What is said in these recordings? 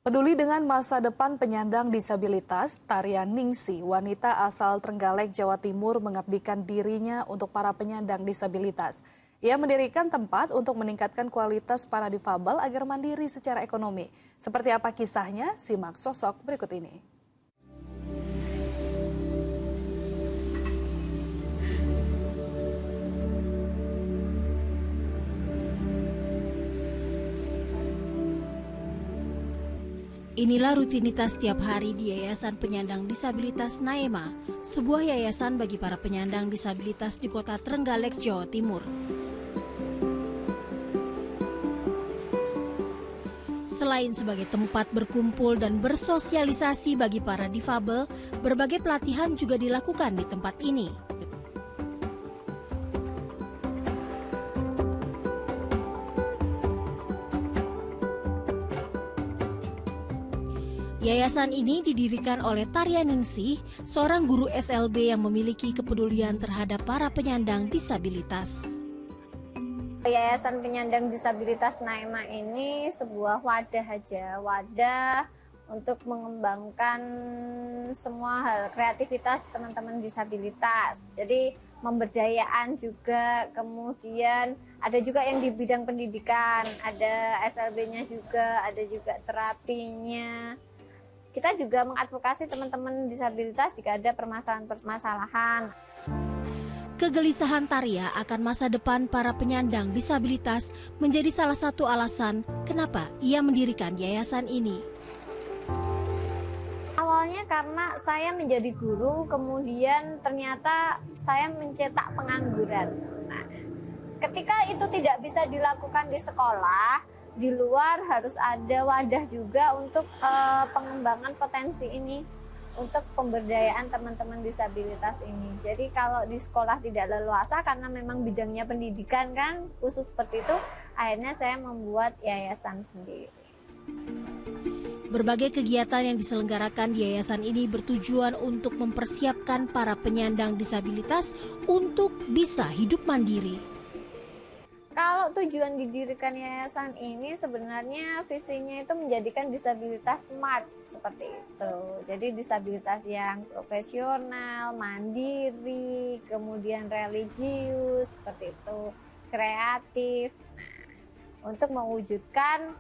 Peduli dengan masa depan penyandang disabilitas, Tarian Ningsih, wanita asal Trenggalek, Jawa Timur, mengabdikan dirinya untuk para penyandang disabilitas. Ia mendirikan tempat untuk meningkatkan kualitas para difabel agar mandiri secara ekonomi. Seperti apa kisahnya? Simak sosok berikut ini. Inilah rutinitas setiap hari di Yayasan Penyandang Disabilitas Naema, sebuah yayasan bagi para penyandang disabilitas di kota Trenggalek, Jawa Timur. Selain sebagai tempat berkumpul dan bersosialisasi bagi para difabel, berbagai pelatihan juga dilakukan di tempat ini. Yayasan ini didirikan oleh Tarian Ningsih, seorang guru SLB yang memiliki kepedulian terhadap para penyandang disabilitas. Yayasan Penyandang Disabilitas Naema ini sebuah wadah untuk mengembangkan semua hal kreativitas teman-teman disabilitas. Jadi pemberdayaan juga, kemudian ada juga yang di bidang pendidikan, ada SLB-nya juga, ada juga terapinya. Kita juga mengadvokasi teman-teman disabilitas jika ada permasalahan-permasalahan. Kegelisahan Tarya akan masa depan para penyandang disabilitas menjadi salah satu alasan kenapa ia mendirikan yayasan ini. Awalnya karena saya menjadi guru, kemudian ternyata saya mencetak pengangguran. Nah, ketika itu tidak bisa dilakukan di sekolah, di luar harus ada wadah juga untuk pengembangan potensi ini, untuk pemberdayaan teman-teman disabilitas ini. Jadi kalau di sekolah tidak leluasa karena memang bidangnya pendidikan kan, khusus seperti itu, akhirnya saya membuat yayasan sendiri. Berbagai kegiatan yang diselenggarakan di yayasan ini bertujuan untuk mempersiapkan para penyandang disabilitas untuk bisa hidup mandiri. Kalau tujuan didirikan yayasan ini sebenarnya visinya itu menjadikan disabilitas smart seperti itu. Jadi disabilitas yang profesional, mandiri, kemudian religius seperti itu, kreatif. Nah, untuk mewujudkan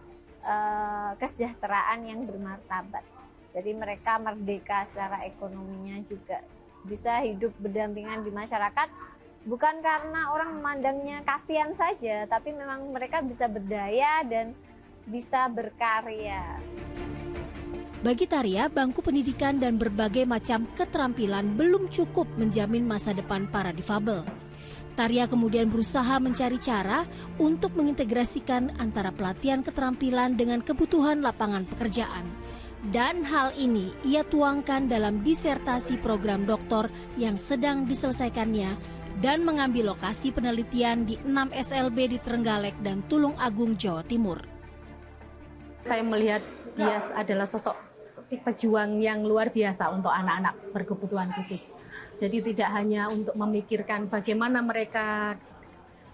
kesejahteraan yang bermartabat. Jadi mereka merdeka secara ekonominya juga, bisa hidup berdampingan di masyarakat. Bukan karena orang memandangnya kasihan saja, tapi memang mereka bisa berdaya dan bisa berkarya. Bagi Tarya, bangku pendidikan dan berbagai macam keterampilan belum cukup menjamin masa depan para difabel. Tarya kemudian berusaha mencari cara untuk mengintegrasikan antara pelatihan keterampilan dengan kebutuhan lapangan pekerjaan. Dan hal ini ia tuangkan dalam disertasi program doktor yang sedang diselesaikannya dan mengambil lokasi penelitian di 6 SLB di Trenggalek dan Tulung Agung, Jawa Timur. Saya melihat dia adalah sosok pejuang yang luar biasa untuk anak-anak berkebutuhan khusus. Jadi tidak hanya untuk memikirkan bagaimana mereka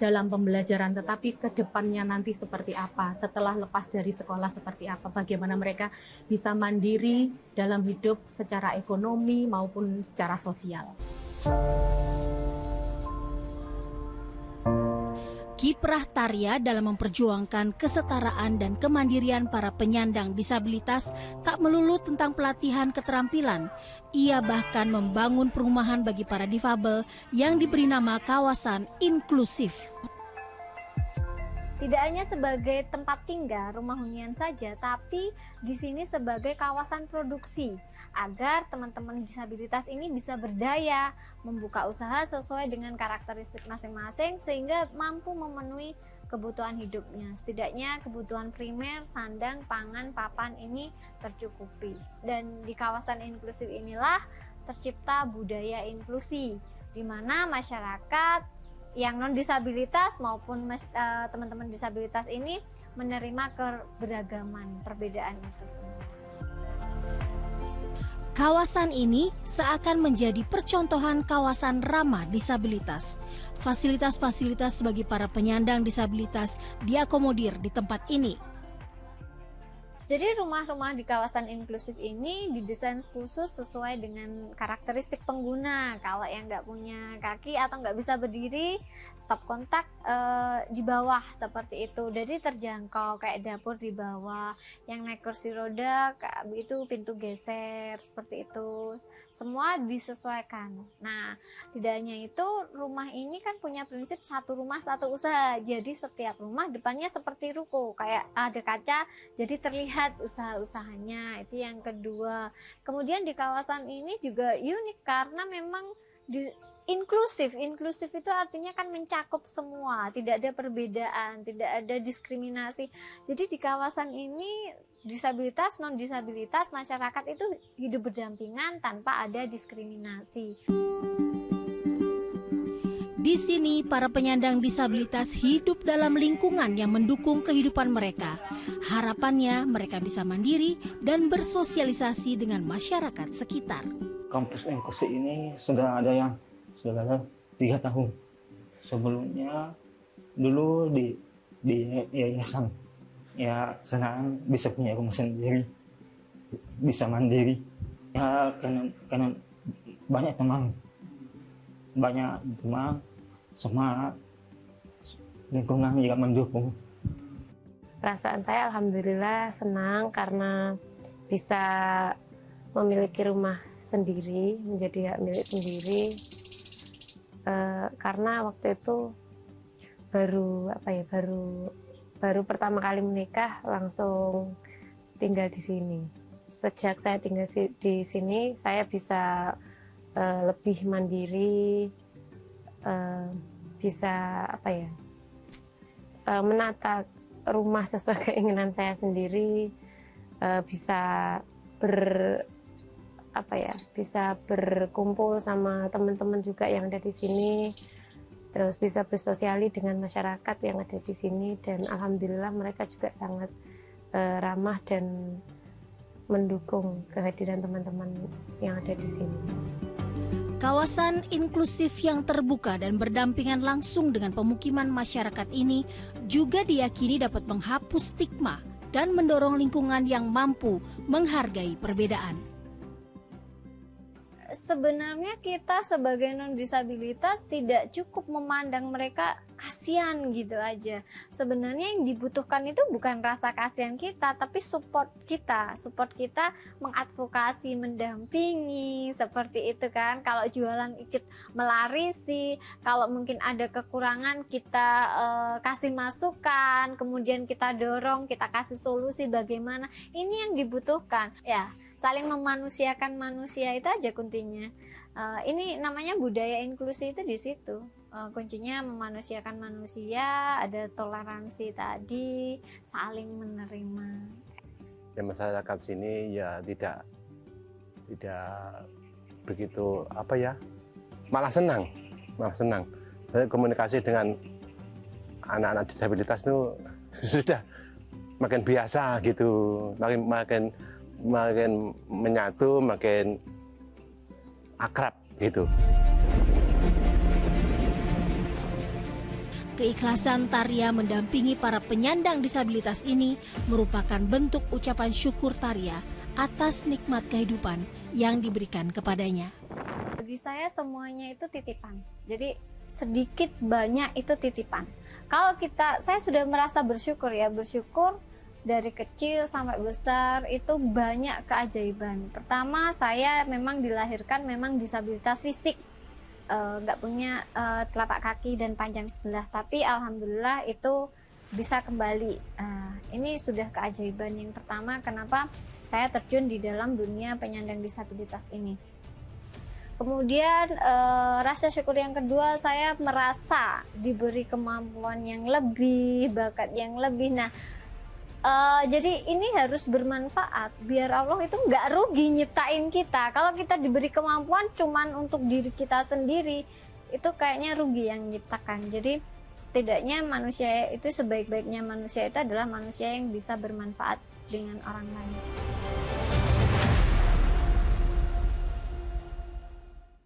dalam pembelajaran, tetapi ke depannya nanti seperti apa, setelah lepas dari sekolah seperti apa, bagaimana mereka bisa mandiri dalam hidup secara ekonomi maupun secara sosial. Kiprah Tarya dalam memperjuangkan kesetaraan dan kemandirian para penyandang disabilitas tak melulu tentang pelatihan keterampilan. Ia bahkan membangun perumahan bagi para difabel yang diberi nama kawasan inklusif. Tidak hanya sebagai tempat tinggal, rumah hunian saja, tapi di sini sebagai kawasan produksi agar teman-teman disabilitas ini bisa berdaya, membuka usaha sesuai dengan karakteristik masing-masing sehingga mampu memenuhi kebutuhan hidupnya. Setidaknya kebutuhan primer, sandang, pangan, papan ini tercukupi. Dan di kawasan inklusif inilah tercipta budaya inklusi, di mana masyarakat yang non-disabilitas maupun teman-teman disabilitas ini menerima keberagaman, perbedaan itu semua. Kawasan ini seakan menjadi percontohan kawasan ramah disabilitas. Fasilitas-fasilitas bagi para penyandang disabilitas diakomodir di tempat ini. Jadi rumah-rumah di kawasan inklusif ini didesain khusus sesuai dengan karakteristik pengguna. Kalau yang nggak punya kaki atau nggak bisa berdiri, stop kontak di bawah seperti itu. Jadi terjangkau, kayak dapur di bawah. Yang naik kursi roda itu pintu geser seperti itu. Semua disesuaikan. Nah, tidak hanya itu, rumah ini kan punya prinsip satu rumah satu usaha. Jadi setiap rumah depannya seperti ruko, kayak ada kaca, jadi terlihat usaha-usahanya. Itu yang kedua. Kemudian di kawasan ini juga unik karena memang inklusif. Inklusif itu artinya kan mencakup semua, tidak ada perbedaan, tidak ada diskriminasi. Jadi di kawasan ini disabilitas, non disabilitas, masyarakat itu hidup berdampingan tanpa ada diskriminasi. Di sini, para penyandang disabilitas hidup dalam lingkungan yang mendukung kehidupan mereka. Harapannya, mereka bisa mandiri dan bersosialisasi dengan masyarakat sekitar. Kampus inklusif ini sudah ada 3 tahun. Sebelumnya dulu di yayasan. Ya, senang bisa punya rumah sendiri, bisa mandiri. Ya, karena banyak teman sama lingkungan juga mendukung. Perasaan saya alhamdulillah senang karena bisa memiliki rumah sendiri, menjadi hak milik sendiri. Karena waktu itu baru pertama kali menikah langsung tinggal di sini. Sejak saya tinggal di sini, saya bisa lebih mandiri, bisa menata rumah sesuai keinginan saya sendiri, bisa berkumpul sama teman-teman juga yang ada di sini, terus bisa bersosiali dengan masyarakat yang ada di sini, dan alhamdulillah mereka juga sangat ramah dan mendukung kehadiran teman-teman yang ada di sini. Kawasan inklusif yang terbuka dan berdampingan langsung dengan pemukiman masyarakat ini juga diyakini dapat menghapus stigma dan mendorong lingkungan yang mampu menghargai perbedaan. Sebenarnya kita sebagai non-disabilitas tidak cukup memandang mereka kasihan gitu aja. Sebenarnya yang dibutuhkan itu bukan rasa kasihan kita, tapi support kita mengadvokasi, mendampingi, seperti itu kan. Kalau jualan ikut melarisi, kalau mungkin ada kekurangan kita kasih masukan, kemudian kita dorong, kita kasih solusi bagaimana. Ini yang dibutuhkan ya. Saling memanusiakan manusia itu aja kuncinya. Ini namanya budaya inklusi itu di situ. Kuncinya memanusiakan manusia, ada toleransi tadi, saling menerima. Ya, masyarakat sini ya tidak begitu malah senang. Komunikasi dengan anak-anak disabilitas itu sudah makin biasa gitu, makin menyatu, makin akrab gitu. Keikhlasan Tarya mendampingi para penyandang disabilitas ini merupakan bentuk ucapan syukur Tarya atas nikmat kehidupan yang diberikan kepadanya. Bagi saya semuanya itu titipan. Jadi sedikit banyak itu titipan. Saya sudah merasa bersyukur dari kecil sampai besar itu banyak keajaiban. Pertama, saya memang dilahirkan memang disabilitas fisik, nggak punya telapak kaki dan panjang sebelah, tapi alhamdulillah itu bisa kembali. Ini sudah keajaiban yang pertama kenapa saya terjun di dalam dunia penyandang disabilitas ini. Kemudian rasa syukur yang kedua, saya merasa diberi kemampuan yang lebih, bakat yang lebih. Nah, jadi ini harus bermanfaat biar Allah itu nggak rugi nyiptain kita. Kalau kita diberi kemampuan cuman untuk diri kita sendiri, itu kayaknya rugi yang nyiptakan. Jadi setidaknya manusia itu, sebaik-baiknya manusia itu adalah manusia yang bisa bermanfaat dengan orang lain.